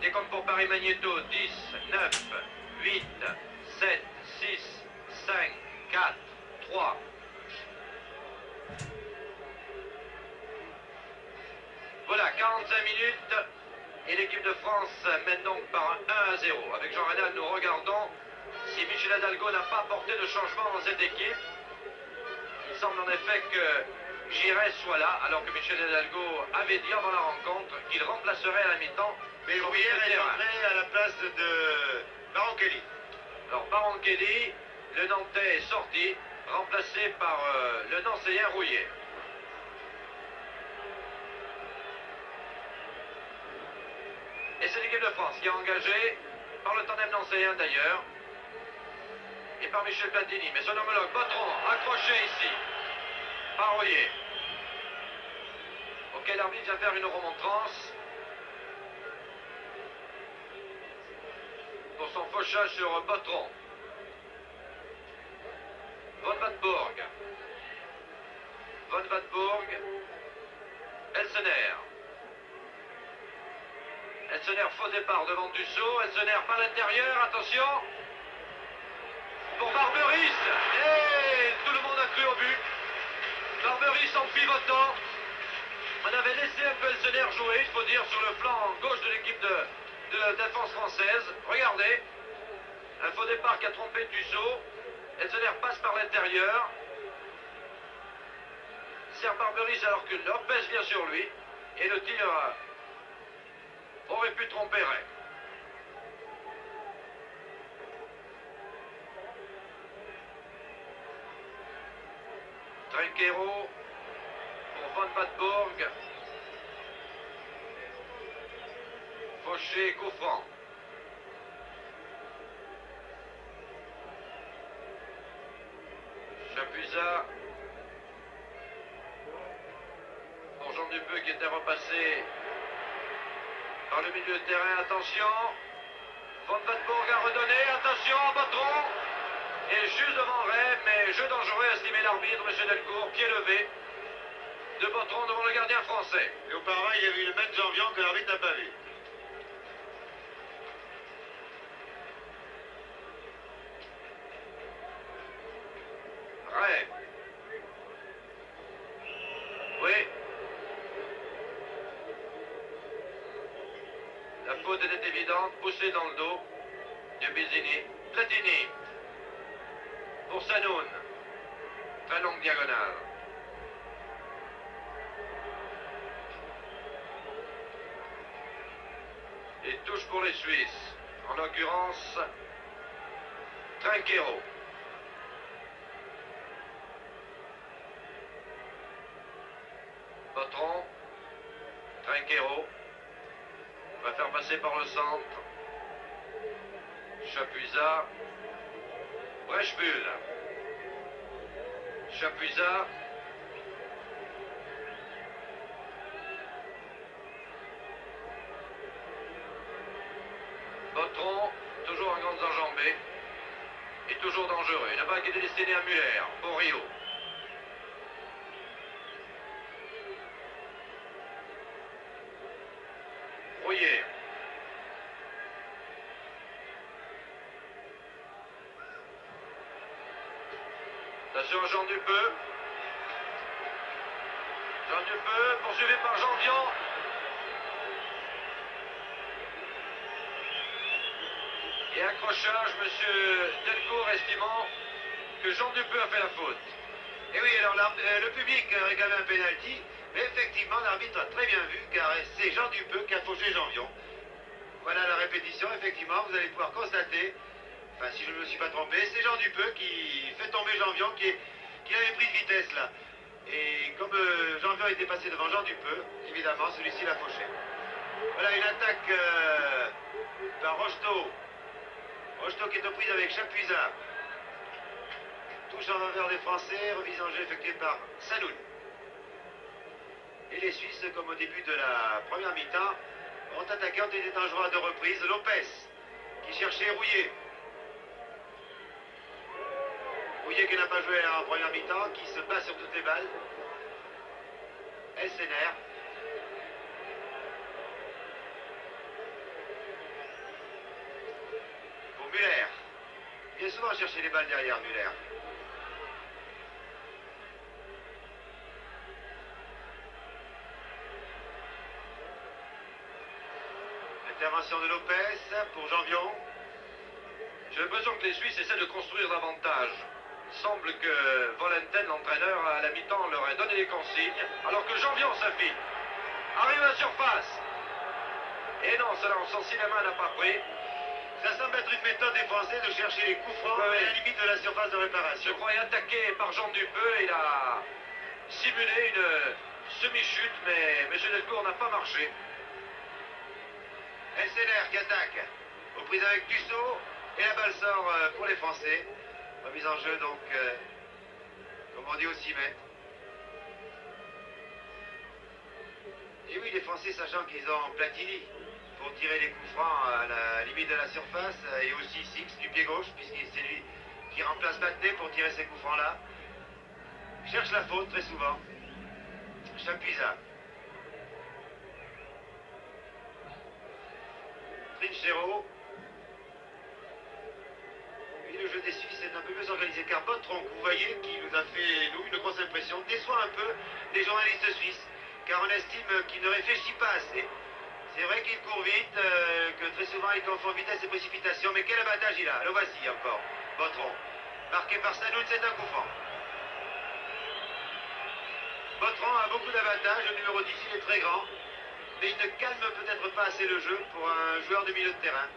Décompte pour Paris Magnéto, 10, 9, 8, 7, 6, 5, 4, 3. Voilà, 45 minutes et l'équipe de France mène donc par un 1-0. Avec Jean Rénal, nous regardons si Michel Hidalgo n'a pas apporté de changement dans cette équipe. Il semble en effet que Giresse soit là, alors que Michel Hidalgo avait dit avant la rencontre qu'il remplacerait à la mi-temps. Mais Rouillère est entré à la place de Baronkeli. Alors Baronkeli, le Nantais est sorti, remplacé par le Nancéen Rouillère. Et c'est l'équipe de France qui est engagée par le tandem nancéen d'ailleurs, et par Michel Platini. Mais son homologue Botron, accroché ici, par Rouillère, auquel l'arbitre vient faire une remontrance pour son fauchage sur Botron. Von Wadburg, Elsener. Elsener, faux départ devant Dussault. Elsener par l'intérieur, attention. Pour Barberis. Et tout le monde a cru au but. Barberis en pivotant. On avait laissé un peu Elsener jouer, il faut dire, sur le flanc gauche de l'équipe de défense française. Regardez. Un faux départ qui a trompé Dussault. Elsener passe par l'intérieur. Sert Barberis alors que Lopez vient sur lui. Et le tir aurait pu tromper Ray. Trinquero pour Von Wadburg. Fauché, coup franc. Chapuisat pour Jean Dupeux qui était repassé par le milieu de terrain. Attention, Von Wadburg a redonné, attention, Botron et juste devant Ray, mais jeu dangereux a estimé l'arbitre, M. Delcourt, pied levé de Botron devant le gardien français. Et auparavant, il y a eu le Ben Janvian que l'arbitre n'a pas vu. Ray. Oui. La faute était évidente, poussée dans le dos de Bizini. Platini pour Sanoun. Très longue diagonale. Une touche pour les Suisses. En l'occurrence, Trinquero. Botron. Trinquero. Va faire passer par le centre. Chapuisat. Brechbull. Chapuisat. Botron, toujours en grandes enjambées. Et toujours dangereux. Une balle qui est destinée à Muller, pour Rio. Rouillet. Attention Jean Dupeux. Jean Dupeux, poursuivi par Jean Dion. Et accrochage, monsieur Delcourt estimant que Jean Dupeux a fait la faute. Et oui, alors le public réclamait un pénalty, mais effectivement l'arbitre a très bien vu, car c'est Jean Dupeux qui a fauché Jean Dion. Voilà la répétition, effectivement, vous allez pouvoir constater, enfin si je ne me suis pas trompé, c'est Jean Dupeux qui fait tomber Jean Dion, qui avait pris de vitesse là. Et comme Jean Dion était passé devant Jean Dupeux, évidemment celui-ci l'a fauché. Voilà une attaque par Rocheteau. Rocheteau qui est aux prises avec Chapuisat. Touche en faveur des Français, remise en jeu effectuée par Sanoun. Et les Suisses, comme au début de la première mi-temps, ont attaqué, ont été dangereux à 2 reprises. Lopez, qui cherchait Rouillet. Rouillet qui n'a pas joué en première mi-temps, qui se bat sur toutes les balles. Elsener. Pour Muller. Il vient souvent chercher les balles derrière, Muller. Intervention de Lopez pour Jean Dion. J'ai l'impression que les Suisses essaient de construire davantage. Il semble que Volenten, l'entraîneur, à la mi-temps, leur ait donné les consignes, alors que Jean Dion, sa fille, arrive à la surface. Et non, cela, on sent si la main n'a pas pris. Ça semble être une méthode des Français de chercher les coups francs à la limite de la surface de Je réparation. croyais attaqué par Jean Dupeux, il a simulé une semi-chute, mais M. Delcourt n'a pas marché. Elsener qui attaque, aux prises avec Dussault, et la balle sort pour les Français. Remise en jeu donc, comme on dit au 6 mètres. Et oui, les Français, sachant qu'ils ont Platini pour tirer les coups francs à la limite de la surface, et aussi Six du pied gauche, puisque c'est lui qui remplace Battenet pour tirer ces coups francs-là. Cherche la faute très souvent. Chapuisat. Trinchero. Et le jeu des Suisses est un peu mieux organisé, car Botron, vous voyez, qui nous a fait, nous, une grosse impression, déçoit un peu les journalistes suisses, car on estime qu'il ne réfléchit pas assez. C'est vrai qu'il court vite, que très souvent il confond vitesse et précipitation, mais quel abattage il a. Le voici encore, Botron. Marqué par Sanoun, c'est un coup franc. Botron a beaucoup d'avantages, le numéro 10, il est très grand, mais il ne calme peut-être pas assez le jeu pour un joueur de milieu de terrain.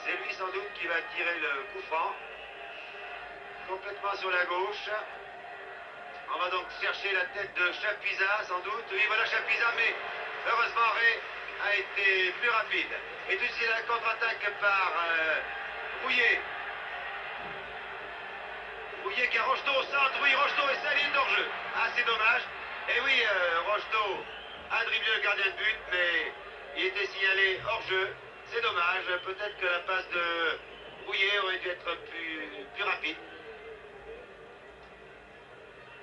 C'est lui sans doute qui va tirer le coup franc, complètement sur la gauche. On va donc chercher la tête de Chapuisat, sans doute. Oui, voilà Chapuisat, mais heureusement Ray a été plus rapide. Et tout de suite la contre-attaque par Rouillet. Rouillet qui a Rocheteau au centre. Oui, Rocheteau est sa ligne d'hors-jeu. Ah, c'est dommage. Et oui, Rocheteau a dribblé le gardien de but, mais il était signalé hors-jeu. C'est dommage. Peut-être que la passe de Rouillet aurait dû être plus rapide.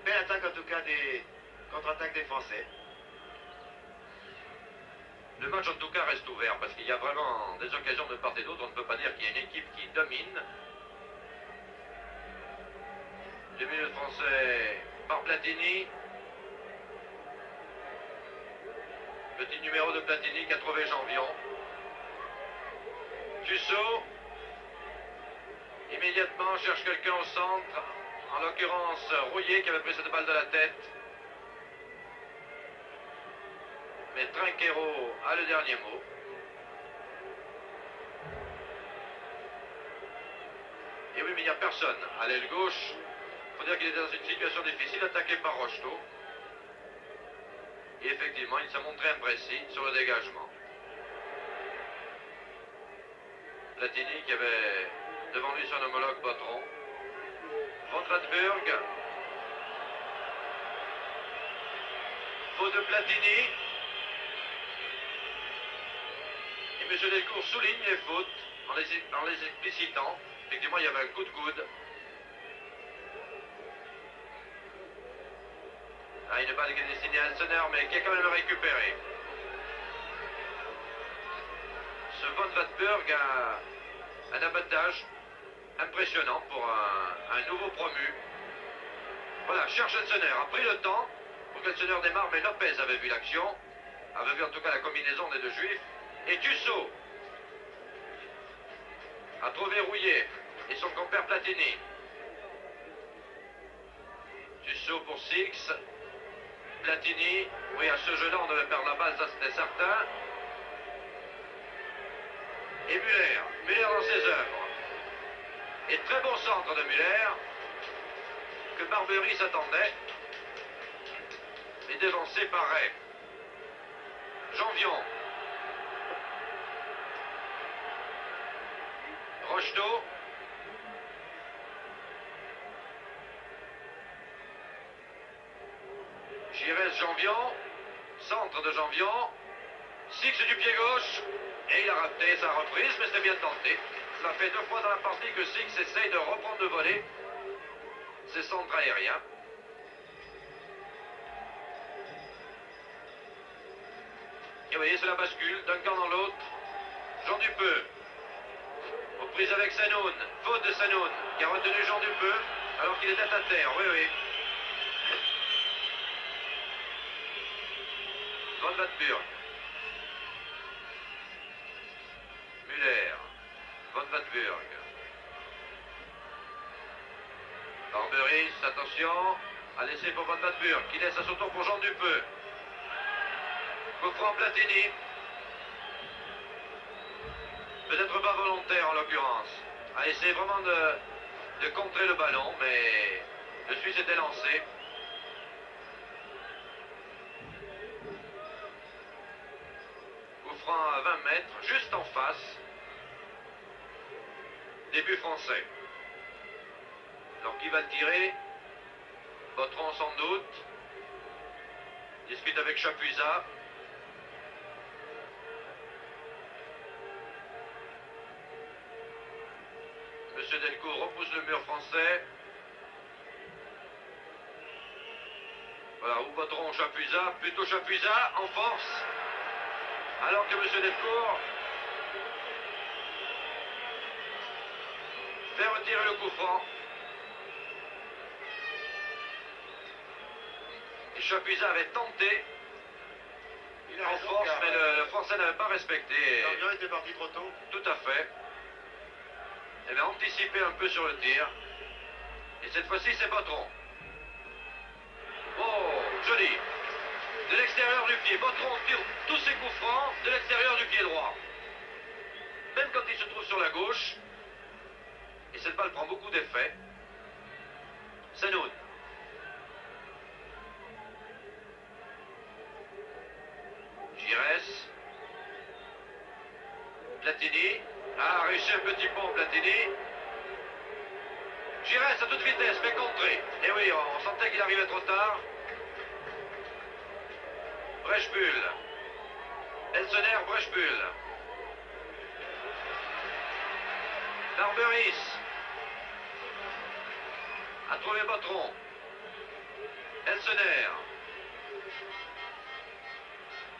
Belle attaque en tout cas des contre-attaques des Français. Le match en tout cas reste ouvert parce qu'il y a vraiment des occasions de part et d'autre. On ne peut pas dire qu'il y a une équipe qui domine. Le milieu français par Platini. Petit numéro de Platini qui a trouvé Jean-Vion. Dussault. Immédiatement cherche quelqu'un au centre. En l'occurrence, Rouillet qui avait pris cette balle de la tête. Mais Trinquero a le dernier mot. Et oui, mais il n'y a personne à l'aile gauche. Il faut dire qu'il est dans une situation difficile, attaqué par Rocheteau. Et effectivement, il s'est montré imprécis sur le dégagement. Platini qui avait devant lui son homologue Botteron. Von Radburg. Faute de Platini. Et M. Delcourt souligne les fautes en les explicitant. Effectivement, il y avait un coup de coude. Ah, une balle qui est destinée à Elsener, mais qui est quand même récupérée. Ce Von Radburg a un abattage impressionnant pour un nouveau promu. Voilà, cherche Elsener, a pris le temps pour qu'Elsener démarre, mais Lopez avait vu l'action, avait vu en tout cas la combinaison des deux juifs. Et Tussaud a trop verrouillé, et son compère Platini. Tussaud pour Six. Platini, oui, à ce jeu-là, on devait perdre la balle, ça c'était certain. Et Müller dans ses œuvres. Et très bon centre de Müller, que Barbery s'attendait, mais dévancé par Ray. Janvion. Rocheteau. Giresse Janvion. Centre de Janvion. Six du pied gauche. Et il a raté sa reprise, mais c'est bien tenté. Ça fait 2 fois dans la partie que Six essaye de reprendre le volet. Ses centres aériens. Et vous voyez, c'est la bascule d'un camp dans l'autre. Jean Dupeux. Reprise avec Sanoun. Faute de Sanoun, qui a retenu Jean Dupeux, alors qu'il était à terre. Oui, oui. Von Radburg. Müller. Von Radburg. Barberis, attention. A laissé pour Von Radburg, qui laisse à son tour pour Jean Dupeux. Coup franc Platini. Peut-être pas volontaire en l'occurrence. A essayé vraiment de contrer le ballon, mais le Suisse était lancé. Coup franc à 20 mètres, juste en face. Début français. Alors qui va le tirer? Botteron sans doute. Discute avec Chapuisat. Monsieur Delcourt repousse le mur français. Voilà, ou Botteron, Chapuisat, plutôt Chapuisat en force. Alors que Monsieur Delcourt fait retirer le coup franc. Et Chapuisat avait tenté en force, mais le Français n'avait pas respecté. L'Orient était parti trop tôt. Tout à fait. Il avait anticipé un peu sur le tir. Et cette fois-ci, c'est Botteron. Oh, joli. De l'extérieur du pied. Botteron tire tous ses coups francs de l'extérieur du pied droit. Même quand il se trouve sur la gauche. Et cette balle prend beaucoup d'effet. Sanoun. Giresse. Platini. Ah, réussi un petit pont Platini. Giresse à toute vitesse, mais contré. Et oui, on sentait qu'il arrivait trop tard. Brechbull. Elsener, Brechbull. Barberis. A trouvé Botteron. Elsener.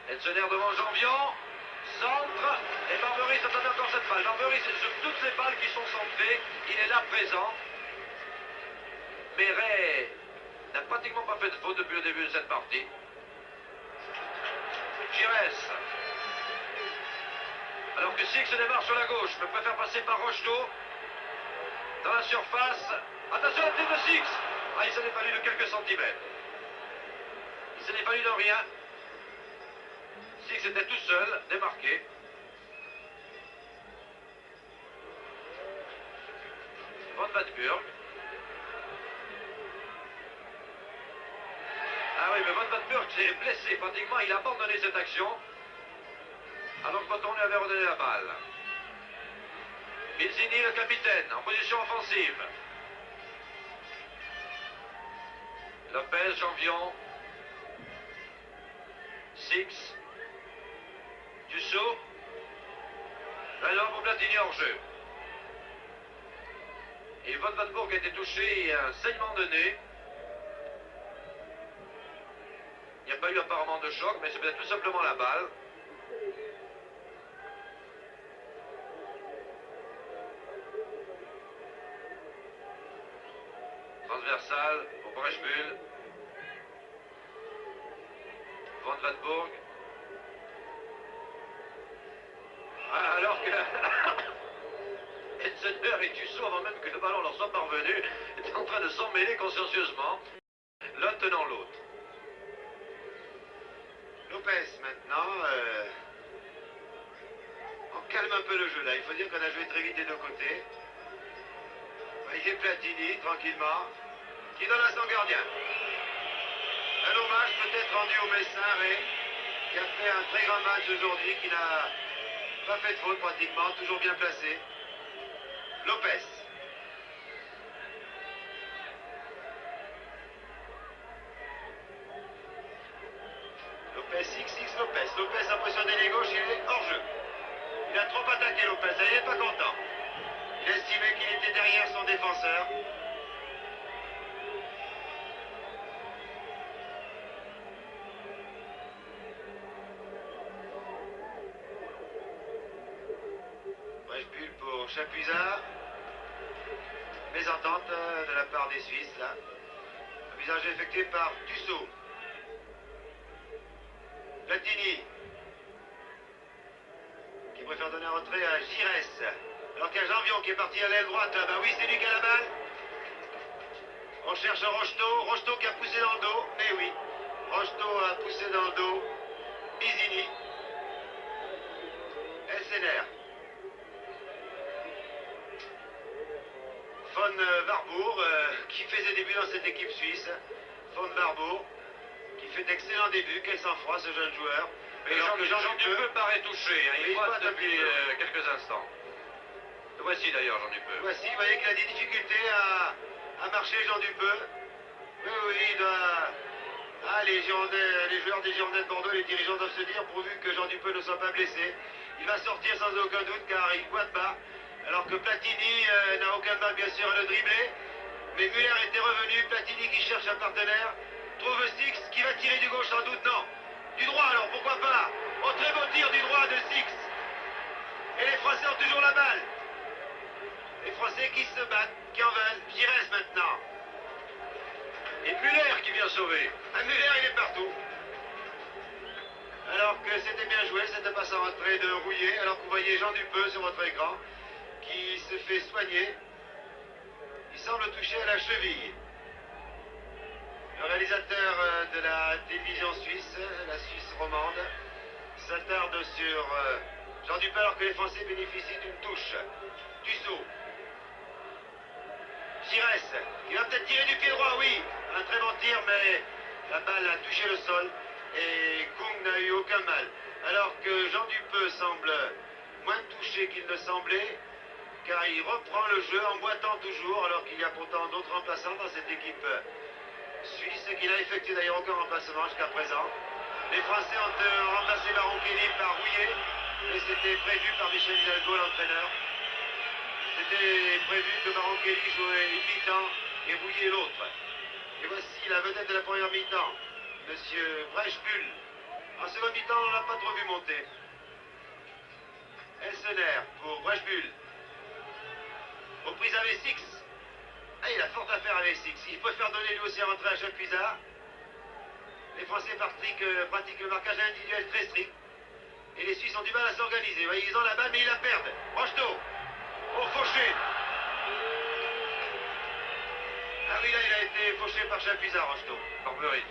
Elsener devant Janvion. Centre. Et Barberis attendait encore cette balle. Barberis, sur toutes ces balles qui sont centrées, il est là présent. Mais Ray n'a pratiquement pas fait de faute depuis le début de cette partie. Giresse. Alors que Six démarre sur la gauche, mais préfère passer par Rocheteau. Dans la surface. Attention à la tête de Six. Ah, il s'en est fallu de quelques centimètres. Il s'en est fallu de rien. Six était tout seul, démarqué. Van Vatburg. Ah oui, mais Van Vatburg s'est blessé pratiquement, il a abandonné cette action. Alors que Breton lui avait redonné la balle. Bilzini, le capitaine, en position offensive. Lopez, Janvion. Six. Dussault. Ballon pour Platini hors jeu. Et Van Vatburg a été touché et un saignement de nez. Il n'y a pas eu apparemment de choc, mais c'est peut-être tout simplement la balle. Transversal pour Breschbull. Van Vatburg. Alors que Etzener et Dussault, avant même que le ballon leur soit parvenu, étaient en train de s'en mêler consciencieusement, l'un tenant l'autre. Lopez maintenant, on calme un peu le jeu là, il faut dire qu'on a joué très vite des deux côtés. Vous voyez Platini, tranquillement, qui donne à son gardien. Un hommage peut-être rendu au Messin, Ray, qui a fait un très grand match aujourd'hui, qui n'a pas fait de faute pratiquement, toujours bien placé. Lopez. Lopez, 6-6 Lopez. Lopez a positionné les gauches, il est hors jeu. Il a trop attaqué Lopez, il n'est pas content. Il estimait qu'il était derrière son défenseur. Breschbull pour Chapuisat. Mésentente de la part des Suisses là. Un visage effectué par Dussault. Platini, qui préfère donner un retrait à Giresse. Alors qu'il y a Janvion qui est parti à l'aile droite. Ben oui, c'est lui qui a la balle. On cherche Rocheteau. Rocheteau qui a poussé dans le dos. Eh oui, Rocheteau a poussé dans le dos. Bizini. Elsener. Von Warburg, qui faisait début dans cette équipe suisse. Von Warburg, qui fait d'excellents débuts. Quel sang-froid ce jeune joueur. Mais Jean Dupeux paraît touché, hein, il voit depuis quelques instants. Le voici d'ailleurs, Jean Dupeux. Voici, vous voyez qu'il a des difficultés à marcher, Jean Dupeux. Oui, oui, il doit... Ah, les joueurs des Girondins de Bordeaux, les dirigeants doivent se dire, pourvu que Jean Dupeux ne soit pas blessé, il va sortir sans aucun doute, car il boite bas. Alors que Platini n'a aucun mal, bien sûr, à le dribbler. Mais Muller était revenu, Platini qui cherche un partenaire, trouve Six, qui va tirer du gauche sans doute, non. Du droit alors, pourquoi pas. Oh, très beau tir du droit de Six. Et les Français ont toujours la balle. Les Français qui se battent, qui en veulent. Giresse maintenant. Et Muller qui vient sauver. Ah, Muller, il est partout. Alors que c'était bien joué, cette passe en retrait de Rouillet. Alors que vous voyez Jean Dupeux sur votre écran, qui se fait soigner. Il semble toucher à la cheville. Le réalisateur de la télévision suisse, la Suisse romande, s'attarde sur Jean Dupeux alors que les Français bénéficient d'une touche. Dussault. Giresse, il va peut-être tirer du pied droit, oui. Un très bon tir, mais la balle a touché le sol et Kung n'a eu aucun mal. Alors que Jean Dupeux semble moins touché qu'il ne semblait, car il reprend le jeu en boitant toujours, alors qu'il y a pourtant d'autres remplaçants dans cette équipe suisse, qui n'a effectué d'ailleurs aucun remplacement jusqu'à présent. Les Français ont remplacé Baron Kelly par Rouillet, et c'était prévu par Michel Hidalgo, l'entraîneur. C'était prévu que Baron Kelly jouait une mi-temps et Rouillet l'autre. Et voici la vedette de la première mi-temps, Monsieur Breschbull. En seconde mi-temps, on ne l'a pas trop vu monter. Elsener pour Breschbull. Aux prises avec Six. Ah, il a fort à faire avec Six. Il peut faire donner lui aussi un retrait à Chapuisat. Les Français pratiquent le marquage individuel très strict. Et les Suisses ont du mal à s'organiser. Vous voyez, ils ont la balle, mais ils la perdent. Rocheteau. Oh, fauché. Ah oui, là, il a été fauché par Chapuisat, Rocheteau. Barbery.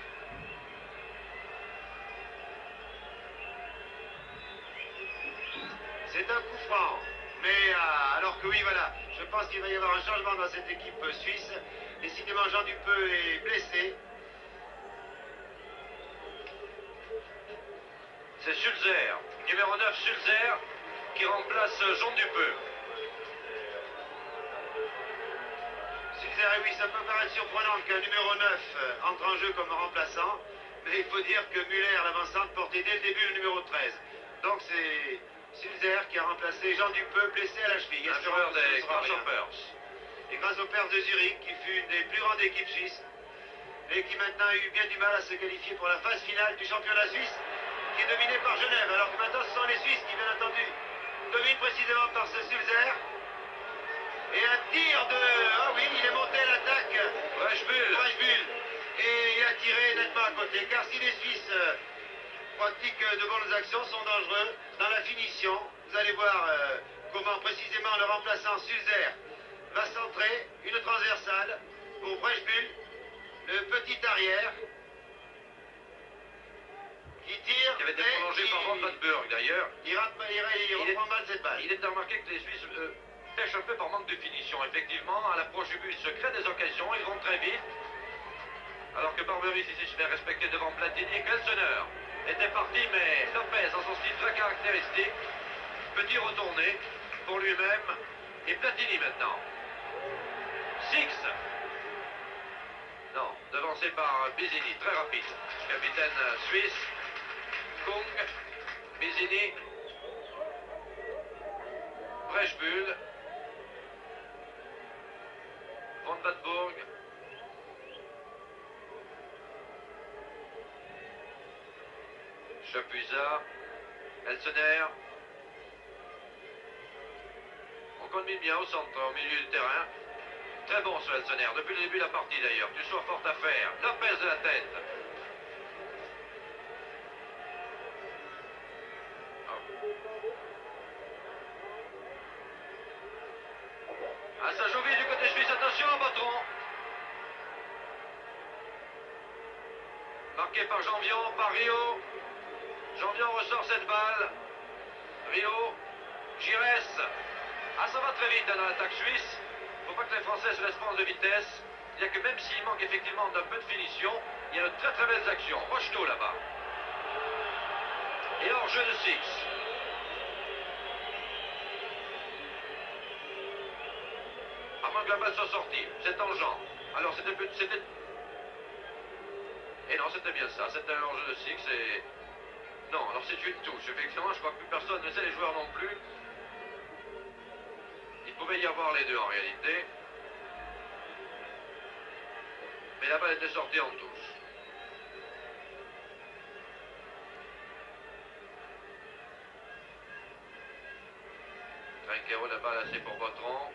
C'est un coup franc. Mais alors que oui, voilà, je pense qu'il va y avoir un changement dans cette équipe suisse. Décidément, Jean Dupeux est blessé. C'est Sulzer, numéro 9 Sulzer, qui remplace Jean Dupeux. Sulzer, oui, ça peut paraître surprenant qu'un numéro 9 entre en jeu comme remplaçant, mais il faut dire que Muller, l'avancante, portait dès le début le numéro 13. Donc c'est Sulzer qui a remplacé Jean Dupeux, blessé à la cheville. Un joueur des Grasshoppers. Les Grasshoppers de Zurich, qui fut une des plus grandes équipes suisses, et qui maintenant a eu bien du mal à se qualifier pour la phase finale du championnat suisse, qui est dominé par Genève, alors que maintenant ce sont les Suisses qui, bien entendu, dominent précisément par ce Sulzer. Et un tir de... Ah oui, il est monté à l'attaque. Reichbull. Et il a tiré nettement à côté, car si les Suisses pratiquent de bonnes actions, sont dangereux dans la finition, vous allez voir comment précisément le remplaçant Sulzer va centrer une transversale pour Reichbull, le petit arrière, qui tire. Qui avait été prolongé par Van Batburg d'ailleurs. Il reprend mal cette balle. Il est remarqué que les Suisses pêchent un peu par manque de finition. Effectivement, à l'approche du but, ils se créent des occasions, ils vont très vite. Alors que Barberis ici se fait respecter devant Platini. Kelsener était parti, mais Lopez, dans son style très caractéristique, petit retourné pour lui-même. Et Platini maintenant. Six. Non, devancé par Bizini, très rapide. Capitaine suisse. Kung, Bizini, Reichbull, Van Batburg, Chapuisat, Elsener. On combine bien au centre, au milieu du terrain. Très bon ce Elsener, depuis le début de la partie d'ailleurs. Tu sois fort à faire. Lopez de la tête. Ah, ça joue vite du côté suisse, attention, Botron. Marqué par Janvion, par Rio. Janvion ressort cette balle. Rio, Giresse. Ah, ça va très vite dans l'attaque suisse. Il ne faut pas que les Français se laissent prendre de vitesse. C'est-à-dire que même s'il manque effectivement d'un peu de finition, il y a de très très belles actions. Rocheteau là-bas. Et hors jeu de Six. À moins que la balle soit sortie, c'est tangent. Alors c'était... Et non, c'était bien ça, c'était un hors-jeu de Six et... Non, alors c'est une touche, effectivement, je crois que plus personne ne sait, les joueurs non plus. Il pouvait y avoir les deux en réalité. Mais la balle était sortie en touche. Trinquero, la balle assez pour Botron.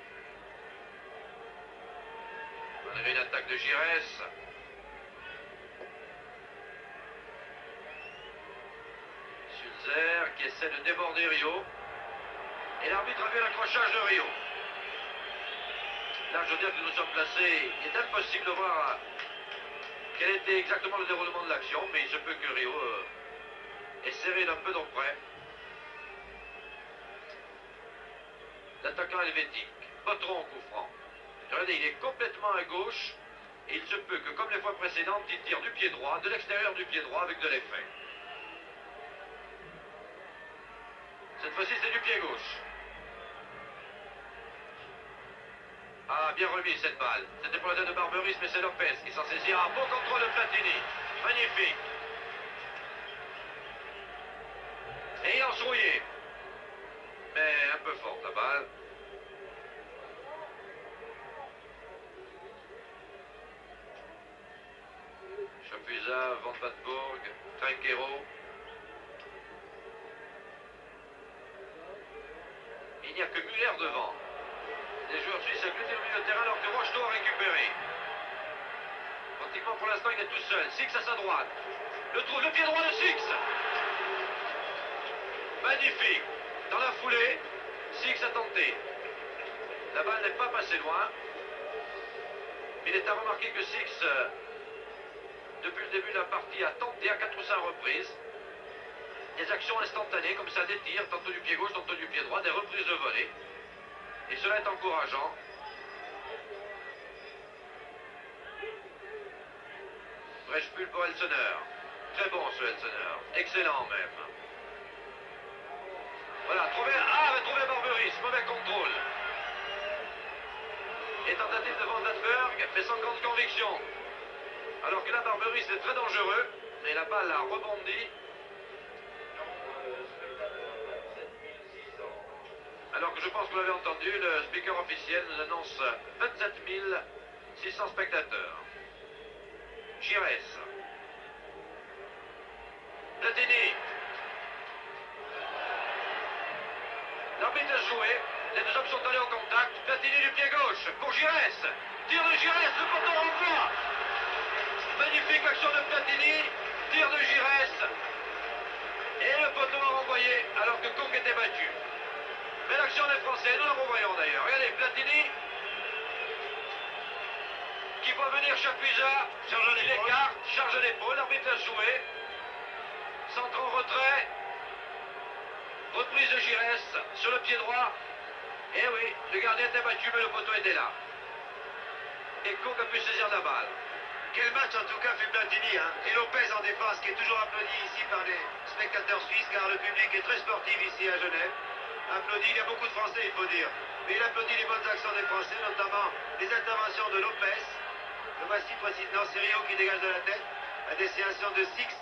Malgré une attaque de Giresse. Sulzer qui essaie de déborder Rio. Et l'arbitre a vu l'accrochage de Rio. Là, je veux dire que nous sommes placés. Il est impossible de voir quel était exactement le déroulement de l'action, mais il se peut que Rio ait serré d'un peu d'auprès. L'attaquant helvétique. Botron au coup franc. Regardez, il est complètement à gauche. Et il se peut que, comme les fois précédentes, il tire du pied droit, de l'extérieur du pied droit avec de l'effet. Cette fois-ci, c'est du pied gauche. Ah, bien remis cette balle. C'était pour la tête de Barberis, mais c'est Lopez qui s'en saisira. Un beau contrôle de Platini. Magnifique. Et il a rouillé. Mais un peu forte la balle. Chapuisat, Van Batburg, Trinquero. Il n'y a que Muller devant. Les joueurs suisses agglutinent au milieu de terrain alors que Rocheteau a récupéré. Pratiquement pour l'instant il est tout seul. Six à sa droite. Le trouve, le pied droit de Six. Magnifique. Dans la foulée, Six a tenté. La balle n'est pas passée loin. Il est à remarquer que Six, depuis le début de la partie, a tenté à 4 ou 5 reprises. des actions instantanées, comme ça, des tirs, tantôt du pied gauche, tantôt du pied droit, des reprises de volée. Et cela est encourageant. Breschbull pour Elsener. Très bon ce Elsener. Excellent même. Voilà, trouvé Barberis. Mauvais contrôle. Et tentative de Van Datberg, mais sans grande conviction. Alors que là, Barberis est très dangereux. Mais la balle a rebondi. Alors que je pense que vous l'avez entendu, le speaker officiel nous annonce 27 600 spectateurs. Giresse. Platini. L'arbitre a joué. Les deux hommes sont allés au contact. Platini du pied gauche pour Giresse. Tir de Giresse, le poteau renvoie. Magnifique action de Platini. Tir de Giresse. Et le poteau a renvoyé alors que Kong était battu. Belle action des Français, nous la revoyons d'ailleurs. Regardez, Platini qui voit venir Chapuisat, charge l'écart, charge l'épaule, l'arbitre a joué. Centre en retrait. Reprise de Giresse sur le pied droit. Et oui, le gardien était battu, mais le poteau était là. Et Cook a pu saisir la balle. Quel match en tout cas fait Platini, hein. Et Lopez en défense qui est toujours applaudi ici par les spectateurs suisses car le public est très sportif ici à Genève. Applaudi, il y a beaucoup de Français il faut dire. Mais il applaudit les bonnes actions des Français, notamment les interventions de Lopez. Le voici précisément, c'est Rio qui dégage de la tête. La destination de Six.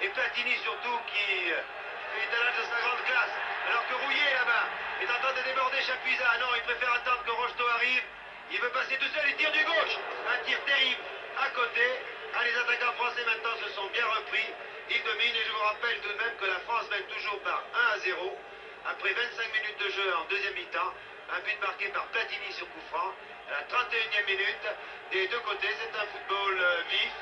Et Platini surtout qui fait étalage de sa grande classe. Alors que Rouillet là-bas est en train de déborder Chapuisat. Non, il préfère attendre que Rocheteau arrive. Il veut passer tout seul, il tire du gauche. Un tir terrible à côté. Ah, les attaquants français maintenant se sont bien repris. Ils dominent et je vous rappelle tout de même que la France mène toujours par 1-0. Après 25 minutes de jeu en deuxième mi-temps. Un but marqué par Platini sur coup franc. À la 31e minute. Des deux côtés, c'est un football vif,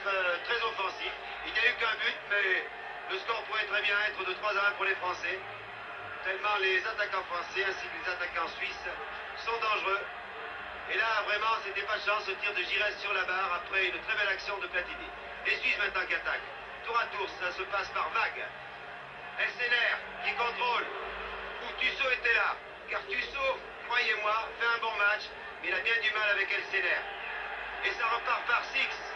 très offensif. Il n'y a eu qu'un but, mais le score pourrait très bien être de 3-1 pour les Français. Tellement les attaquants français ainsi que les attaquants suisses sont dangereux. Et là, vraiment, c'était pas de chance, ce tir de Giresse sur la barre après une très belle action de Platini. Les Suisses maintenant qui attaquent. Tour à tour, ça se passe par vague. Elsener qui contrôle. Où Tussaud était là. Car Tussaud, croyez-moi, fait un bon match, mais il a bien du mal avec Elsener. Et ça repart par Six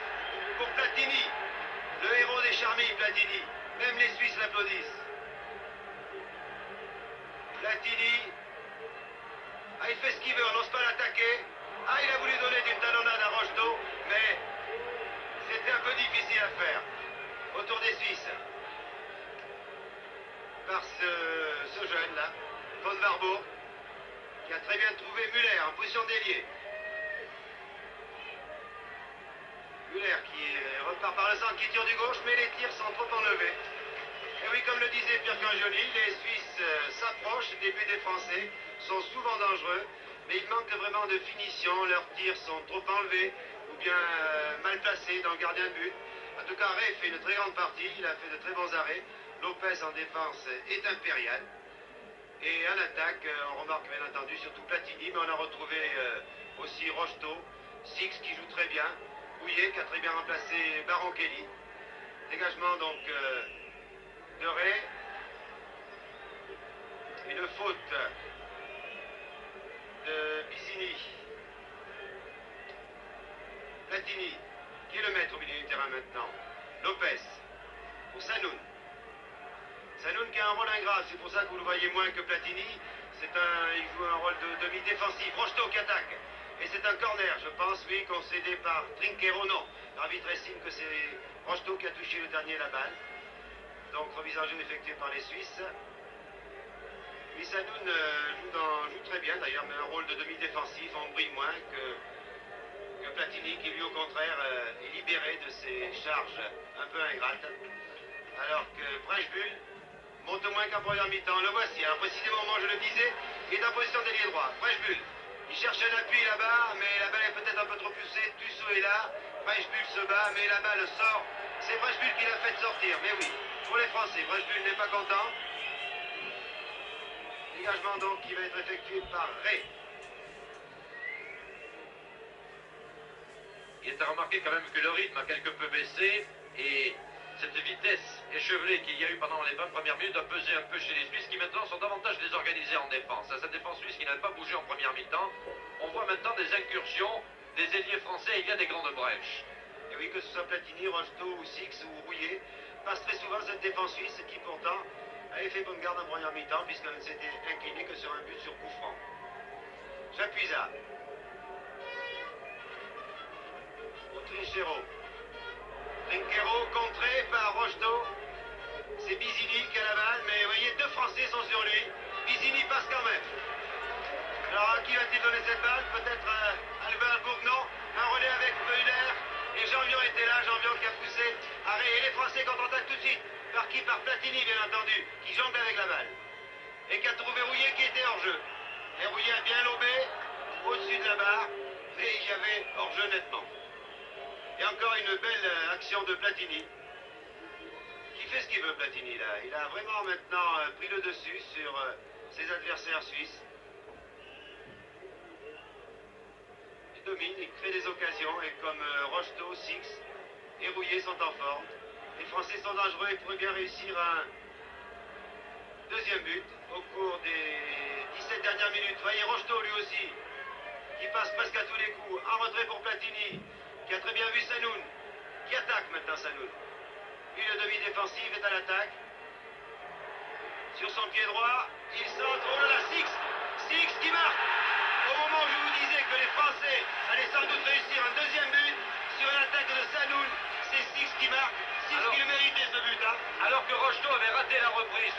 pour Platini. Le héros des charmilles, Platini. Même les Suisses l'applaudissent. Platini. Ah, il fait ce qu'il veut, on n'ose pas l'attaquer. Ah, il a voulu donner d'une talonnade à Rocheteau, mais c'était un peu difficile à faire. Autour des Suisses. Par ce jeune-là, Von Warburg, qui a très bien trouvé Müller en position d'ailier. Müller qui repart par le centre, qui tire du gauche, mais les tirs sont trop enlevés. Et oui, comme le disait Pierre Cangioli, les Suisses s'approchent des buts des Français, sont souvent dangereux, mais il manque vraiment de finition, leurs tirs sont trop enlevés, ou bien mal placés dans le gardien de but. En tout cas, Ray fait une très grande partie, il a fait de très bons arrêts. Lopez en défense est impérial. Et en attaque, on remarque bien entendu surtout Platini, mais on a retrouvé aussi Rocheteau, Six qui joue très bien, Houillet qui a très bien remplacé Baron Kelly. Dégagement donc de Ray. Une faute de Bizini. Platini, qui est le maître au milieu du terrain maintenant. Lopez, pour Sanoun. Sanoun qui a un rôle ingrat, c'est pour ça que vous le voyez moins que Platini. Il joue un rôle de demi-défensif. Rocheteau qui attaque. Et c'est un corner, je pense, oui, concédé par Trinquero. Non, l'arbitre estime que c'est Rocheteau qui a touché le dernier la balle. Donc remise en jeu effectuée par les Suisses. Sanoun joue très bien d'ailleurs, mais un rôle de demi-défensif, on brille moins que Platini, qui lui au contraire est libéré de ses charges un peu ingrates. Alors que Breschbull monte moins qu'en première mi-temps. Le voici, alors précisément au moment où je le disais, il est en position d'ailier droit. Breschbull, il cherche un appui là-bas, mais la balle est peut-être un peu trop poussée. Tussaud est là, Breschbull se bat, mais la balle sort. C'est Breschbull qui l'a fait sortir, mais oui, pour les Français, Breschbull n'est pas content. Dégagement donc qui va être effectué par Ray. Il est à remarquer quand même que le rythme a quelque peu baissé et cette vitesse échevelée qu'il y a eu pendant les 20 premières minutes a pesé un peu chez les Suisses qui maintenant sont davantage désorganisés en défense. Cette défense suisse qui n'avait pas bougé en première mi-temps, on voit maintenant des incursions des ailiers français, il y a des grandes brèches. Et oui, que ce soit Platini, Rocheteau ou Six ou Rouillet, passe très souvent cette défense suisse qui pourtant avait fait bonne garde en première mi-temps puisqu'elle ne s'était inclinée que sur un but sur coup franc. J'appuie ça. Trinchero. Trinchero contré par Rocheteau. C'est Bizini qui a la balle, mais vous voyez, deux Français sont sur lui. Bizini passe quand même. Alors à qui va-t-il donner cette balle? Peut-être Albert Bourgnon. Un relais avec Müller. Et Janvion était là, Janvion qui a poussé. Arrêt. Et les Français contre-attaquent tout de suite. Par qui? Par Platini, bien entendu, qui jongle avec la balle. Et qui a trouvé Rouillet qui était hors jeu. Et Rouillet a bien lobé au-dessus de la barre. Mais il y avait hors jeu nettement. Et encore une belle action de Platini. Qui fait ce qu'il veut, Platini, là. Il a vraiment maintenant pris le dessus sur ses adversaires suisses. Il domine, il crée des occasions. Et comme Rocheteau, Six et Rouillet sont en forme, les Français sont dangereux et pourraient bien réussir un deuxième but au cours des 17 dernières minutes. Voyez Rocheteau, lui aussi, qui passe presque à tous les coups. En retrait pour Platini, qui a très bien vu Sanoun, qui attaque maintenant Sanoun. Puis le demi-défensif est à l'attaque. Sur son pied droit, il centre. Oh là là, Six qui marque. Au moment où je vous disais que les Français allaient sans doute réussir un deuxième but sur une attaque de Sanoun, c'est Six qui marque. Six qui le méritait ce but. Hein. Alors que Rocheteau avait raté la reprise.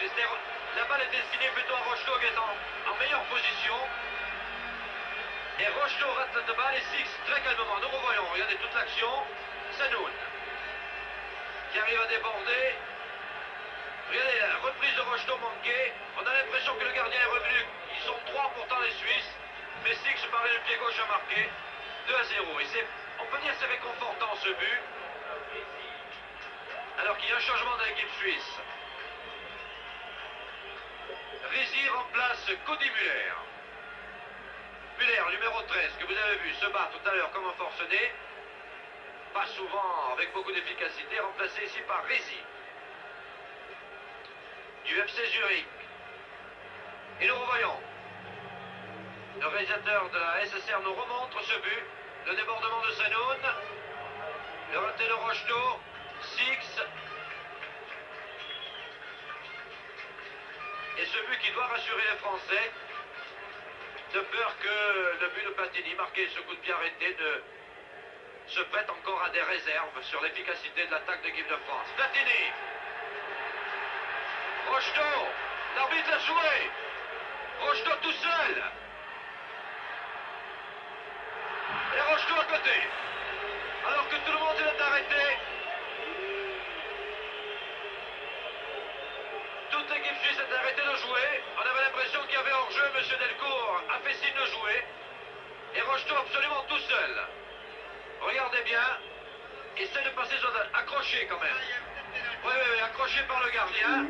La balle est destinée plutôt à Rocheteau qui est en meilleure position. Et Rocheteau rate cette balle et Six très calmement. Nous revoyons, regardez toute l'action. Sanoun qui arrive à déborder. Regardez la reprise de Rocheteau manquée. On a l'impression que le gardien est revenu. Ils sont trois pourtant les Suisses. Mais Six parlait le pied gauche à marquer. 2-0. Et on peut dire que c'est réconfortant ce but. Alors qu'il y a un changement de l'équipe suisse. Rizzi remplace Cody Müller. Müller, numéro 13, que vous avez vu se battre tout à l'heure comme un forcené. Pas souvent, avec beaucoup d'efficacité, remplacé ici par Rizzi. Du FC Zurich. Et nous revoyons. Le réalisateur de la SSR nous remontre ce but. Le débordement de Sanoun. Le raté de Rocheteau. Six. Et ce but qui doit rassurer les Français, de peur que le but de Platini, marqué ce coup de pied arrêté, se prête encore à des réserves sur l'efficacité de l'attaque de l'équipe de France. Platini. Rocheteau. L'arbitre a joué. Rocheteau tout seul. Et Rocheteau à côté. Alors que tout le monde est arrêté. Toute l'équipe suisse s'est arrêtée de jouer. On avait l'impression qu'il y avait hors-jeu. M. Delcourt a fait signe de jouer. Et Rocheteau absolument tout seul. Regardez bien. Essaie de passer sur... Accroché quand même. Oui, accroché par le gardien.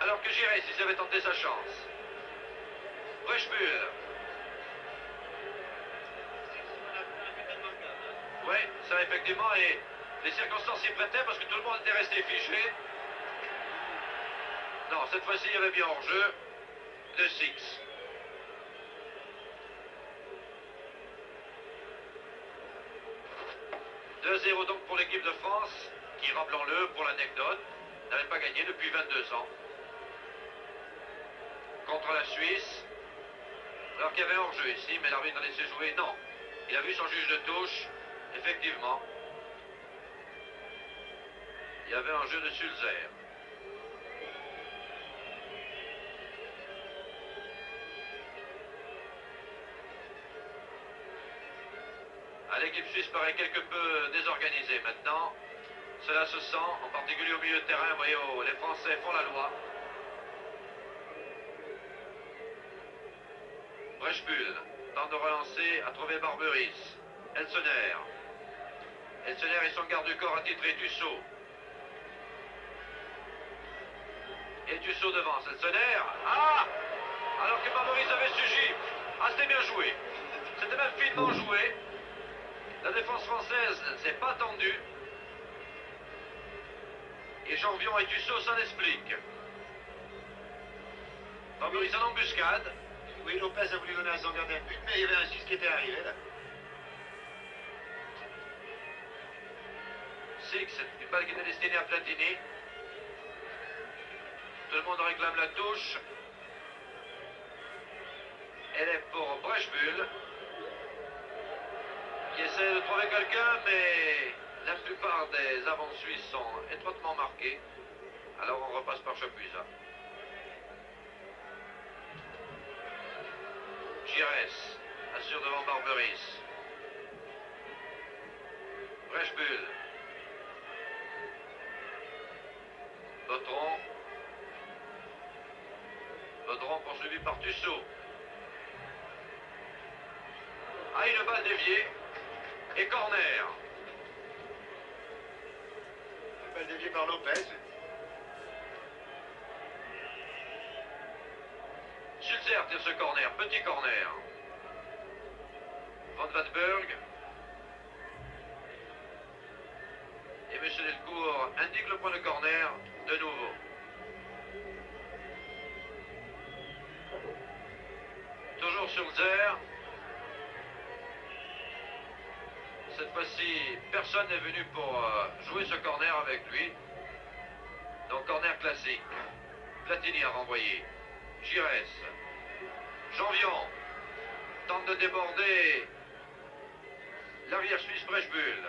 Alors que Giresse, s'il avait tenté sa chance. Breschbuhl. Oui, ça effectivement, et les circonstances s'y prêtaient parce que tout le monde était resté fiché. Non, cette fois-ci, il y avait bien hors-jeu de Six. « 2-0 donc pour l'équipe de France, qui, rappelons-le, pour l'anecdote, n'avait pas gagné depuis 22 ans. Contre la Suisse, alors qu'il y avait hors-jeu ici, mais l'arbitre a laissé jouer. Non, il a vu son juge de touche. Effectivement, il y avait un jeu de Sulzer. L'équipe suisse paraît quelque peu désorganisée maintenant. Cela se sent, en particulier au milieu de terrain. Vous voyez, les Français font la loi. Breschbuhl tente de relancer, a trouvé Barberis. Elsener. Elsener et son garde du corps attitré, Tussaud. Et Tussaud devance. Elsener. Ah! Alors que Barberis avait suivi. Ah, c'était bien joué. C'était même finement joué. La défense française ne s'est pas tendue. Et Janvion et Tussaud s'en expliquent. Barberis en embuscade. Oui, Lopez a voulu donner à son gardien de but, mais il y avait un Suisse qui était arrivé là. Six, une balle qui était destinée à Platini. Tout le monde réclame la touche. Elle est pour Brechbull, qui essaie de trouver quelqu'un, mais la plupart des avants suisses sont étroitement marqués. Alors on repasse par Chapuisat. Giresse assure devant Barberis. Brechbull. Baudron. Baudron poursuivi par Tussaud. Ah, une balle déviée. Et corner. Une balle déviée par Lopez. Sulzer tire ce corner. Petit corner. Van Vatberg. Et M. Delcourt indique le point de corner de nouveau. Toujours Sulzer. Cette fois-ci, personne n'est venu pour jouer ce corner avec lui. Donc corner classique. Platini a renvoyé. Giresse. Janvion tente de déborder l'arrière suisse Brechbull.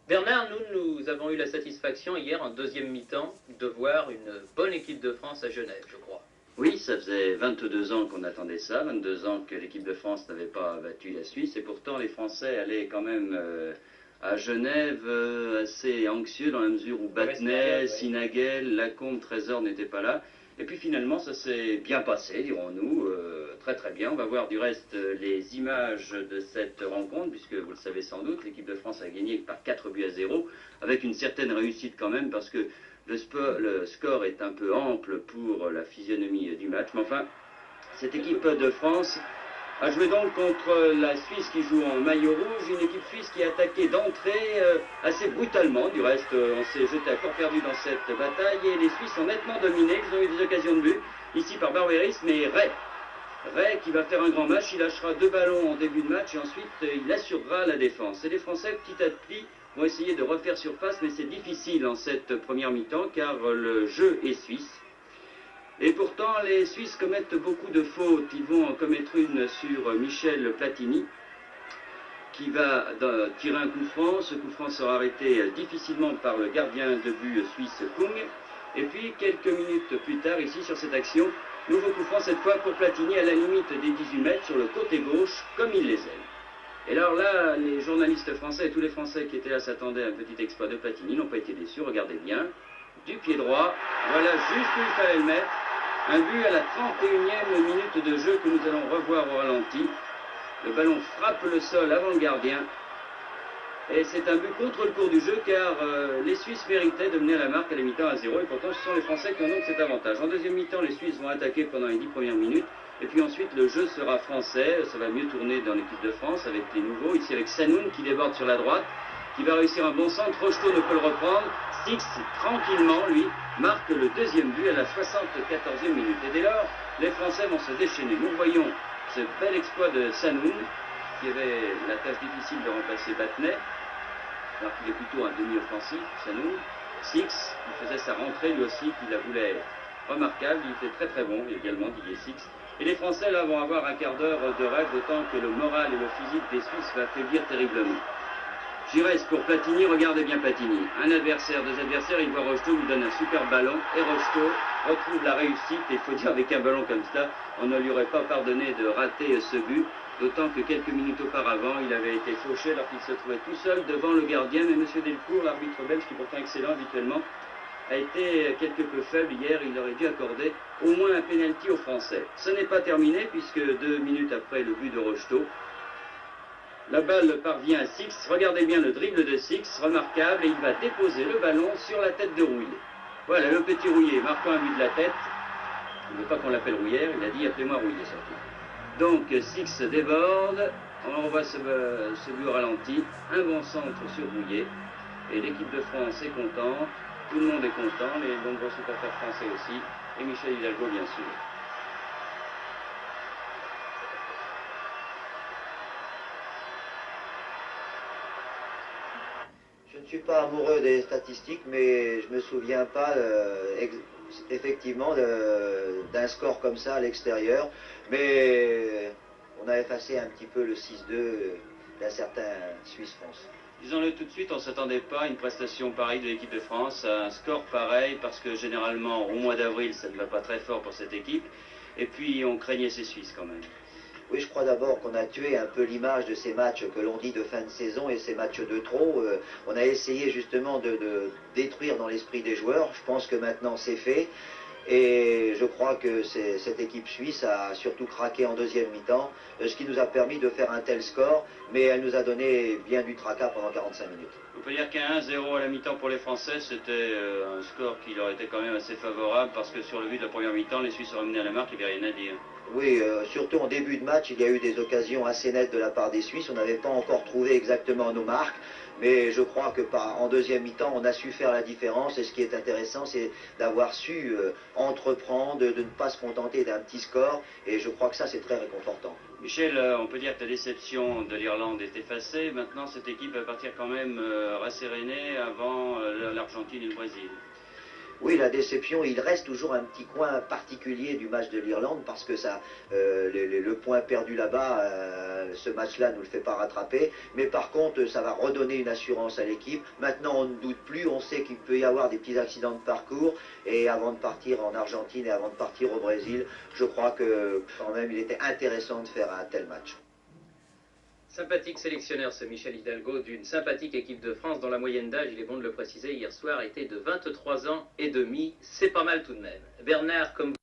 Bernard, nous avons eu la satisfaction hier en deuxième mi-temps de voir une bonne équipe de France à Genève, je crois. Oui, ça faisait 22 ans qu'on attendait ça, 22 ans que l'équipe de France n'avait pas battu la Suisse, et pourtant les Français allaient quand même à Genève assez anxieux dans la mesure où Battenet, Sinagel, Lacombe, Trésor n'étaient pas là. Et puis finalement ça s'est bien passé, dirons-nous, très très bien. On va voir du reste les images de cette rencontre, puisque vous le savez sans doute, l'équipe de France a gagné par 4-0, avec une certaine réussite quand même, parce que le score est un peu ample pour la physionomie du match. Mais enfin, cette équipe de France a joué donc contre la Suisse qui joue en maillot rouge, une équipe suisse qui a attaqué d'entrée assez brutalement. Du reste, on s'est jeté à corps perdu dans cette bataille et les Suisses ont nettement dominé. Ils ont eu des occasions de but, ici par Barberis, mais Ray qui va faire un grand match, il lâchera 2 ballons en début de match et ensuite il assurera la défense. Et les Français, petit à petit, vont essayer de refaire surface, mais c'est difficile en cette première mi-temps car le jeu est suisse. Et pourtant, les Suisses commettent beaucoup de fautes. Ils vont en commettre une sur Michel Platini, qui va tirer un coup franc. Ce coup franc sera arrêté difficilement par le gardien de but suisse Kung. Et puis, quelques minutes plus tard, ici, sur cette action, nouveau coup franc cette fois pour Platini à la limite des 18 mètres sur le côté gauche, comme il les aime. Et alors là, les journalistes français et tous les Français qui étaient là s'attendaient à un petit exploit de Platini, n'ont pas été déçus. Regardez bien, du pied droit, voilà juste où il fallait le mettre. Un but à la 31e minute de jeu que nous allons revoir au ralenti. Le ballon frappe le sol avant le gardien. Et c'est un but contre le cours du jeu car les Suisses méritaient de mener à la marque à la mi-temps à 0. Et pourtant, ce sont les Français qui ont donc cet avantage. En deuxième mi-temps, les Suisses vont attaquer pendant les 10 premières minutes. Et puis ensuite, le jeu sera français. Ça va mieux tourner dans l'équipe de France avec les nouveaux. Ici avec Sanoun qui déborde sur la droite, qui va réussir un bon centre. Rocheteau ne peut le reprendre. Six, tranquillement, lui, marque le deuxième but à la 74e minute. Et dès lors, les Français vont se déchaîner. Nous voyons ce bel exploit de Sanoun, qui avait la tâche difficile de remplacer Battenet, alors qu'il est plutôt un demi-offensif, Sanoun. Six, il faisait sa rentrée lui aussi, qu'il la voulait remarquable. Il était très très bon également, Didier Six. Et les Français, là, vont avoir un quart d'heure de rêve, d'autant que le moral et le physique des Suisses va faiblir terriblement. Giresse pour Platini, regardez bien Platini. Un adversaire, 2 adversaires, il voit Rocheteau, lui donne un super ballon, et Rocheteau retrouve la réussite. Et il faut dire, avec un ballon comme ça, on ne lui aurait pas pardonné de rater ce but, d'autant que quelques minutes auparavant, il avait été fauché alors qu'il se trouvait tout seul devant le gardien. Mais M. Delcourt, l'arbitre belge, qui est pourtant excellent habituellement, a été quelque peu faible hier. Il aurait dû accorder au moins un pénalty aux Français. Ce n'est pas terminé, puisque 2 minutes après le but de Rocheteau, la balle parvient à Six. Regardez bien le dribble de Six, remarquable, et il va déposer le ballon sur la tête de Rouillet. Voilà, le petit Rouillet marquant un but de la tête. Il ne veut pas qu'on l'appelle Rouillère, il a dit appelez-moi Rouillet surtout. Donc Six déborde, on revoit ce but au ralenti, un bon centre sur Rouillet, et l'équipe de France est contente, tout le monde est content, les nombreux supporters français aussi, et Michel Hidalgo bien sûr. Je ne suis pas amoureux des statistiques, mais je ne me souviens pas effectivement d'un score comme ça à l'extérieur. Mais on a effacé un petit peu le 6-2 d'un certain Suisse-France. Disons-le tout de suite, on ne s'attendait pas à une prestation pareille de l'équipe de France, à un score pareil, parce que généralement, au mois d'avril, ça ne va pas très fort pour cette équipe. Et puis, on craignait ces Suisses quand même. Oui, je crois d'abord qu'on a tué un peu l'image de ces matchs que l'on dit de fin de saison et ces matchs de trop. On a essayé justement de détruire dans l'esprit des joueurs. Je pense que maintenant c'est fait. Et je crois que cette équipe suisse a surtout craqué en deuxième mi-temps, ce qui nous a permis de faire un tel score, mais elle nous a donné bien du tracas pendant 45 minutes. On peut dire qu'un 1-0 à la mi-temps pour les Français, c'était un score qui leur était quand même assez favorable, parce que sur le but de la première mi-temps, les Suisses auraient mené à la marque, il n'y avait rien à dire. Oui, surtout en début de match, il y a eu des occasions assez nettes de la part des Suisses. On n'avait pas encore trouvé exactement nos marques, mais je crois que en deuxième mi-temps, on a su faire la différence. Et ce qui est intéressant, c'est d'avoir su entreprendre, de ne pas se contenter d'un petit score. Et je crois que ça, c'est très réconfortant. Michel, on peut dire que la déception de l'Irlande est effacée. Maintenant, cette équipe va partir quand même rassérénée avant l'Argentine et le Brésil. Oui, la déception, il reste toujours un petit coin particulier du match de l'Irlande parce que ça, le point perdu là-bas, ce match-là ne nous le fait pas rattraper. Mais par contre, ça va redonner une assurance à l'équipe. Maintenant, on ne doute plus, on sait qu'il peut y avoir des petits accidents de parcours. Et avant de partir en Argentine et avant de partir au Brésil, je crois que quand même il était intéressant de faire un tel match. Sympathique sélectionneur, ce Michel Hidalgo, d'une sympathique équipe de France dont la moyenne d'âge, il est bon de le préciser, hier soir était de 23 ans et demi. C'est pas mal tout de même. Bernard, comme